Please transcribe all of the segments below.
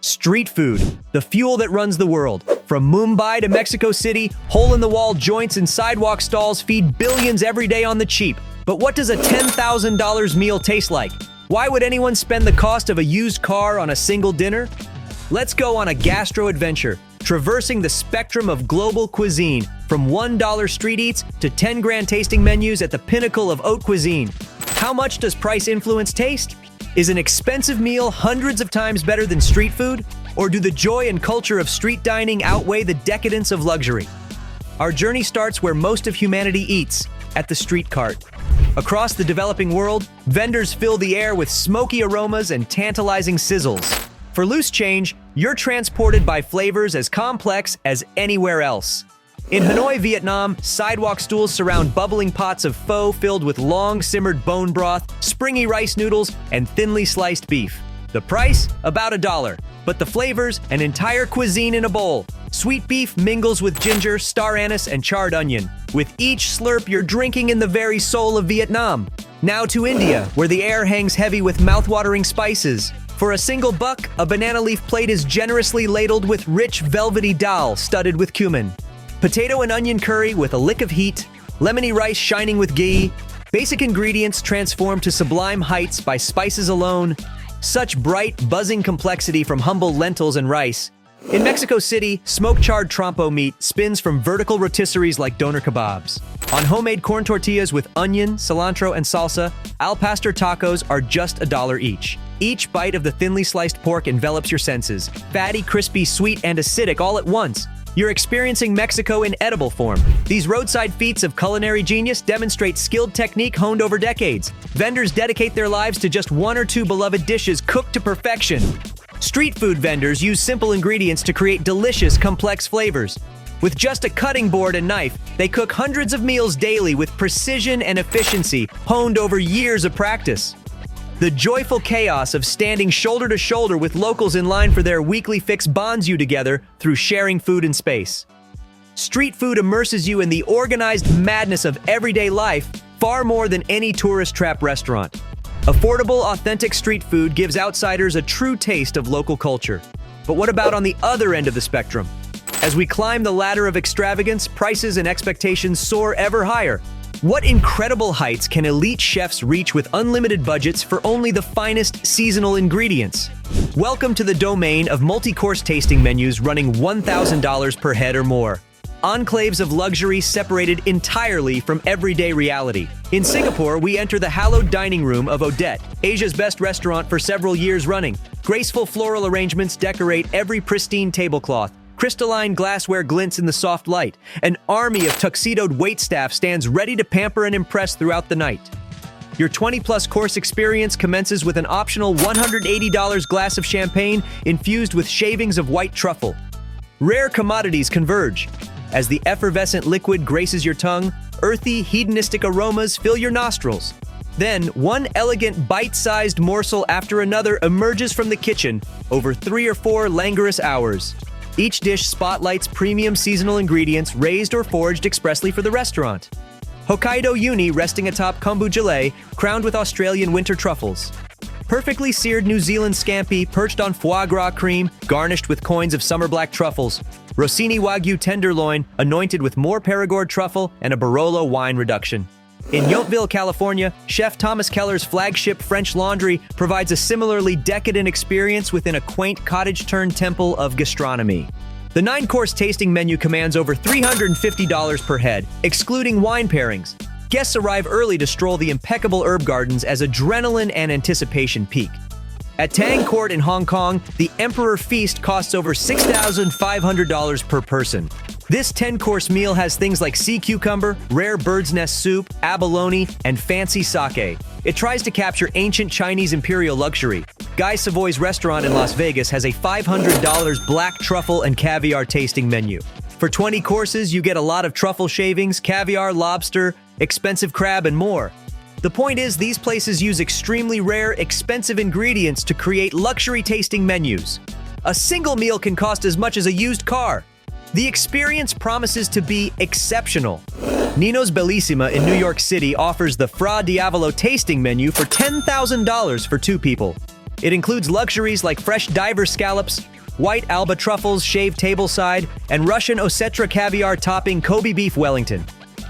Street food, the fuel that runs the world. From Mumbai to Mexico City, hole-in-the-wall joints and sidewalk stalls feed billions every day on the cheap. But what does a $10,000 meal taste like? Why would anyone spend the cost of a used car on a single dinner? Let's go on a gastro-adventure, traversing the spectrum of global cuisine, from $1 street eats to 10 grand tasting menus at the pinnacle of haute cuisine. How much does price influence taste? Is an expensive meal hundreds of times better than street food? Or do the joy and culture of street dining outweigh the decadence of luxury? Our journey starts where most of humanity eats, at the street cart. Across the developing world, vendors fill the air with smoky aromas and tantalizing sizzles. For loose change, you're transported by flavors as complex as anywhere else. In Hanoi, Vietnam, sidewalk stools surround bubbling pots of pho filled with long-simmered bone broth, springy rice noodles, and thinly sliced beef. The price? About $1. But the flavors? An entire cuisine in a bowl. Sweet beef mingles with ginger, star anise, and charred onion. With each slurp, you're drinking in the very soul of Vietnam. Now to India, where the air hangs heavy with mouth-watering spices. For a single buck, a banana leaf plate is generously ladled with rich, velvety dal studded with cumin. Potato and onion curry with a lick of heat, lemony rice shining with ghee, basic ingredients transformed to sublime heights by spices alone, such bright, buzzing complexity from humble lentils and rice. In Mexico City, smoke-charred trompo meat spins from vertical rotisseries like doner kebabs. On homemade corn tortillas with onion, cilantro, and salsa, al pastor tacos are just $1 each. Each bite of the thinly sliced pork envelops your senses, fatty, crispy, sweet, and acidic all at once. You're experiencing Mexico in edible form. These roadside feats of culinary genius demonstrate skilled technique honed over decades. Vendors dedicate their lives to just one or two beloved dishes cooked to perfection. Street food vendors use simple ingredients to create delicious, complex flavors. With just a cutting board and knife, they cook hundreds of meals daily with precision and efficiency, honed over years of practice. The joyful chaos of standing shoulder to shoulder with locals in line for their weekly fix bonds you together through sharing food and space. Street food immerses you in the organized madness of everyday life far more than any tourist trap restaurant. Affordable, authentic street food gives outsiders a true taste of local culture. But what about on the other end of the spectrum? As we climb the ladder of extravagance, prices and expectations soar ever higher. What incredible heights can elite chefs reach with unlimited budgets for only the finest seasonal ingredients? Welcome to the domain of multi-course tasting menus running $1,000 per head or more. Enclaves of luxury separated entirely from everyday reality. In Singapore, we enter the hallowed dining room of Odette, Asia's best restaurant for several years running. Graceful floral arrangements decorate every pristine tablecloth. Crystalline glassware glints in the soft light. An army of tuxedoed waitstaff stands ready to pamper and impress throughout the night. Your 20-plus course experience commences with an optional $180 glass of champagne infused with shavings of white truffle. Rare commodities converge. As the effervescent liquid graces your tongue, earthy, hedonistic aromas fill your nostrils. Then, one elegant, bite-sized morsel after another emerges from the kitchen over 3 or 4 languorous hours. Each dish spotlights premium seasonal ingredients raised or foraged expressly for the restaurant. Hokkaido uni resting atop kombu gelée, crowned with Australian winter truffles. Perfectly seared New Zealand scampi perched on foie gras cream, garnished with coins of summer black truffles. Rossini Wagyu tenderloin, anointed with more Perigord truffle and a Barolo wine reduction. In Yountville, California, Chef Thomas Keller's flagship French Laundry provides a similarly decadent experience within a quaint cottage-turned temple of gastronomy. The 9-course tasting menu commands over $350 per head, excluding wine pairings. Guests arrive early to stroll the impeccable herb gardens as adrenaline and anticipation peak. At Tang Court in Hong Kong, the Emperor Feast costs over $6,500 per person. This 10-course meal has things like sea cucumber, rare bird's nest soup, abalone, and fancy sake. It tries to capture ancient Chinese imperial luxury. Guy Savoy's restaurant in Las Vegas has a $500 black truffle and caviar tasting menu. For 20 courses, you get a lot of truffle shavings, caviar, lobster, expensive crab, and more. The point is, these places use extremely rare, expensive ingredients to create luxury-tasting menus. A single meal can cost as much as a used car. The experience promises to be exceptional. Nino's Bellissima in New York City offers the Fra Diavolo tasting menu for $10,000 for 2 people. It includes luxuries like fresh diver scallops, white Alba truffles shaved tableside, and Russian Osetra caviar topping Kobe beef Wellington.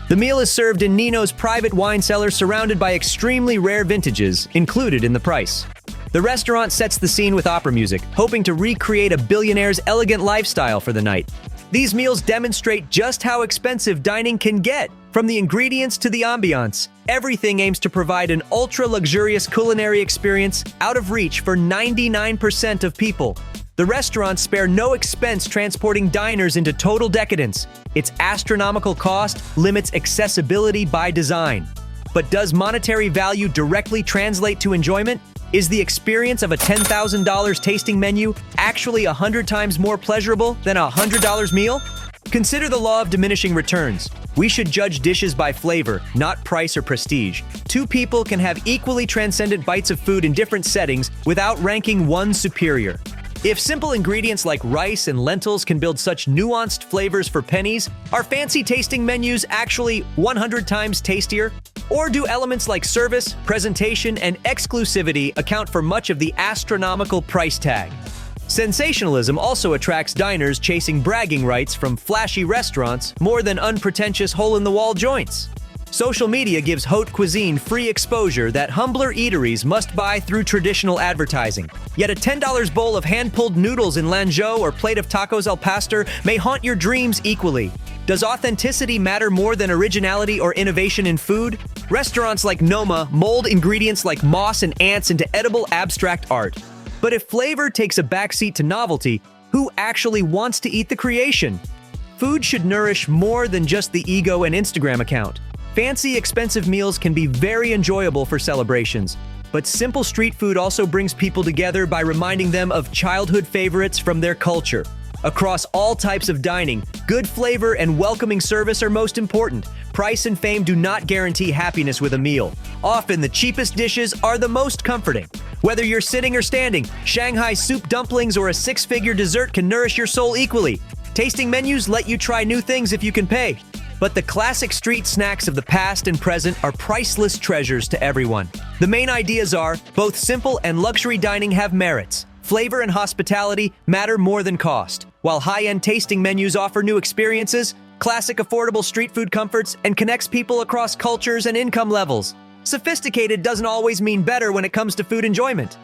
The meal is served in Nino's private wine cellar surrounded by extremely rare vintages included in the price. The restaurant sets the scene with opera music, hoping to recreate a billionaire's elegant lifestyle for the night. These meals demonstrate just how expensive dining can get. From the ingredients to the ambiance, everything aims to provide an ultra-luxurious culinary experience out of reach for 99% of people. The restaurants spare no expense transporting diners into total decadence. Its astronomical cost limits accessibility by design. But does monetary value directly translate to enjoyment? Is the experience of a $10,000 tasting menu actually 100 times more pleasurable than a $100 meal? Consider the law of diminishing returns. We should judge dishes by flavor, not price or prestige. Two people can have equally transcendent bites of food in different settings without ranking one superior. If simple ingredients like rice and lentils can build such nuanced flavors for pennies, are fancy tasting menus actually 100 times tastier? Or do elements like service, presentation, and exclusivity account for much of the astronomical price tag? Sensationalism also attracts diners chasing bragging rights from flashy restaurants more than unpretentious hole-in-the-wall joints. Social media gives haute cuisine free exposure that humbler eateries must buy through traditional advertising. Yet a $10 bowl of hand-pulled noodles in Lanzhou or plate of tacos al pastor may haunt your dreams equally. Does authenticity matter more than originality or innovation in food? Restaurants like Noma mold ingredients like moss and ants into edible abstract art. But if flavor takes a backseat to novelty, who actually wants to eat the creation? Food should nourish more than just the ego and Instagram account. Fancy, expensive meals can be very enjoyable for celebrations, but simple street food also brings people together by reminding them of childhood favorites from their culture. Across all types of dining, good flavor and welcoming service are most important. Price and fame do not guarantee happiness with a meal. Often, the cheapest dishes are the most comforting. Whether you're sitting or standing, Shanghai soup dumplings or a six-figure dessert can nourish your soul equally. Tasting menus let you try new things if you can pay. But the classic street snacks of the past and present are priceless treasures to everyone. The main ideas are, both simple and luxury dining have merits. Flavor and hospitality matter more than cost. While high-end tasting menus offer new experiences, classic affordable street food comforts and connects people across cultures and income levels. Sophisticated doesn't always mean better when it comes to food enjoyment.